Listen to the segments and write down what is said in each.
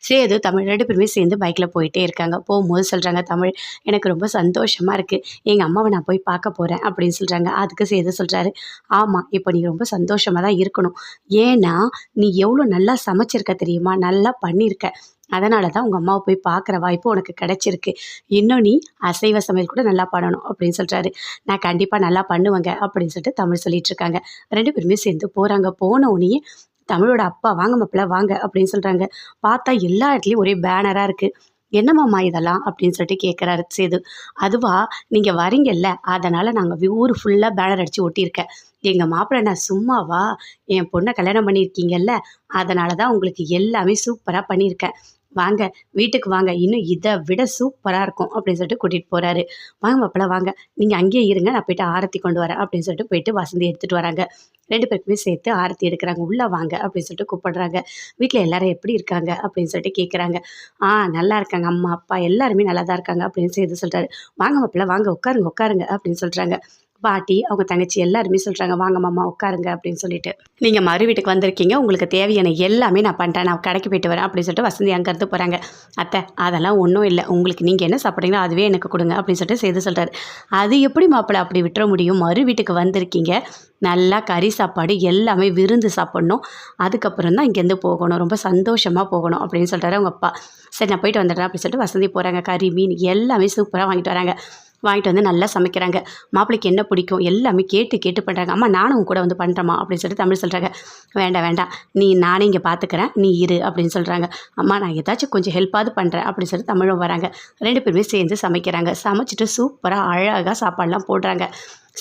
சேது, தமிழ் 2 பேருமே சேர்ந்து பைக்கில் போயிட்டே இருக்காங்க. போகும்போது சொல்கிறாங்க தமிழ், எனக்கு ரொம்ப சந்தோஷமாக இருக்குது. எங்கள் அம்மாவை நான் போய் பார்க்க போகிறேன் அப்படின்னு சொல்கிறாங்க. அதுக்கு சேது சொல்கிறாரு, ஆமாம் இப்போ நீ ரொம்ப சந்தோஷமாக தான் இருக்கணும். ஏன்னா நீ எவ்வளோ நல்லா சமைச்சிருக்க தெரியுமா, நல்லா பண்ணியிருக்க. அதனால தான் உங்கள் அம்மாவை போய் பார்க்குற வாய்ப்பு உனக்கு கிடச்சிருக்கு. இன்னும் நீ அசைவ சமையல் கூட நல்லா பண்ணணும் அப்படின்னு சொல்கிறாரு. நான் கண்டிப்பாக நல்லா பண்ணுவேங்க அப்படின்னு சொல்லிட்டு தமிழ் சொல்லிட்டு இருக்காங்க. 2 பேருமே சேர்ந்து போகிறாங்க. போன உடனே தமிழோட அப்பா, வாங்க மாப்பிள்ள வாங்க அப்படின்னு சொல்கிறாங்க. பார்த்தா எல்லா இடத்துலையும் ஒரே பேனராக இருக்குது. என்னம்மாம்மா இதெல்லாம் அப்படின்னு சொல்லிட்டு கேட்குறாரு சேது. அதுவா, நீங்கள் வரீங்கல்ல அதனால் நாங்கள் ஊர் ஃபுல்லாக பேனர் அடித்து ஒட்டியிருக்கேன். எங்கள் மாப்பிள்ளை நான் சும்மாவா, என் பொண்ணை கல்யாணம் பண்ணியிருக்கீங்கல்ல அதனால தான் உங்களுக்கு எல்லாமே சூப்பராக பண்ணியிருக்கேன். வாங்க வீட்டுக்கு வாங்க, இன்னும் இதை விட சூப்பராக இருக்கும் அப்படின்னு சொல்லிட்டு கூட்டிகிட்டு போகிறாரு. வாங்க மாப்பிள்ள வாங்க, நீங்கள் அங்கேயே இருங்க, நான் போய்ட்டு ஆரத்தி கொண்டு வரேன் அப்படின்னு சொல்லிட்டு போயிட்டு வசந்தி எடுத்துகிட்டு வராங்க. 2 பேருக்குமே சேர்த்து ஆரத்தி எடுக்கிறாங்க. உள்ளே வாங்க அப்படின்னு சொல்லிட்டு கூப்பிடுறாங்க. வீட்டில் எல்லாரும் எப்படி இருக்காங்க அப்படின்னு சொல்லிட்டு கேட்குறாங்க. நல்லா இருக்காங்க, அம்மா அப்பா எல்லாருமே நல்லா தான் இருக்காங்க அப்படின்னு சேது சொல்கிறாரு. வாங்க மாப்பிள்ள வாங்க, உட்காருங்க உட்காருங்க அப்படின்னு சொல்கிறாங்க. பாட்டி, அவங்க தங்கச்சி எல்லாருமே சொல்கிறாங்க, வாங்க மாமா உட்காருங்க அப்படின்னு சொல்லிட்டு. நீங்கள் மறு வீட்டுக்கு வந்திருக்கீங்க, உங்களுக்கு தேவையான எல்லாமே நான் பண்ணுறேன், நான் கடைக்கு போயிட்டு வரேன் அப்படின்னு சொல்லிட்டு வசந்தி அங்கேருந்து போகிறாங்க. அத்தை, அதெல்லாம் ஒன்றும் இல்லை, உங்களுக்கு நீங்கள் என்ன சாப்பிட்றீங்களோ அதுவே எனக்கு கொடுங்க அப்படின்னு சொல்லிட்டு சேது சொல்கிறாரு. அது எப்படி மாப்பிள்ளை அப்படி விட்டுற முடியும், மறு வீட்டுக்கு வந்திருக்கீங்க, நல்லா கறி சாப்பாடு எல்லாமே விருந்து சாப்பிட்ணும், அதுக்கப்புறம் தான் இங்கேருந்து போகணும், ரொம்ப சந்தோஷமாக போகணும் அப்படின்னு சொல்கிறாரு அவங்க அப்பா. சரி நான் போயிட்டு வந்துடுறேன் அப்படின்னு சொல்லிட்டு வசந்தி போகிறாங்க. கறி மீன் எல்லாமே சூப்பராக வாங்கிட்டு வராங்க. வாங்கிட்டு வந்து நல்லா சமைக்கிறாங்க. மாப்பிள்ளைக்கு என்ன பிடிக்கும் எல்லாமே கேட்டு கேட்டு பண்ணுறாங்க. அம்மா நானும் கூட வந்து பண்ணுறேம்மா அப்படின்னு சொல்லிட்டு தமிழ் சொல்கிறாங்க. வேண்டாம் வேண்டாம், நானே இங்கே பார்த்துக்கிறேன், நீ இரு அப்படின்னு சொல்கிறாங்க. அம்மா நான் ஏதாச்சும் கொஞ்சம் ஹெல்ப்பாவது பண்ணுறேன் அப்படின்னு சொல்லிட்டு தமிழும் வராங்க. 2 பேருமே சேர்ந்து சமைக்கிறாங்க. சமைச்சிட்டு சூப்பராக அழகாக சாப்பாடெலாம் போடுறாங்க.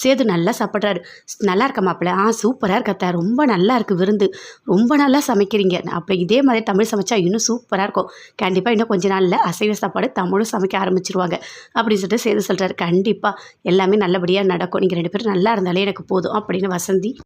சேது நல்லா சாப்பிட்றாரு. நல்லா இருக்க மாப்பிள்ள, சூப்பராக இருக்கத்தா, ரொம்ப நல்லா இருக்குது விருந்து, ரொம்ப நல்லா சமைக்கிறீங்க. அப்போ இதே மாதிரி தமிழ் சமைச்சா இன்னும் சூப்பராக இருக்கும். கண்டிப்பாக இன்னும் கொஞ்ச நாளில் அசைவ சாப்பாடு தமிழும் சமைக்க ஆரம்பிச்சிருவாங்க அப்படின்னு சொல்லிட்டு சேது சொல்கிறாரு. கண்டிப்பாக எல்லாமே நல்லபடியாக நடக்கும், நீங்கள் 2 பேரும் நல்லா இருந்தாலே எனக்கு போதும் அப்படின்னு வசந்தி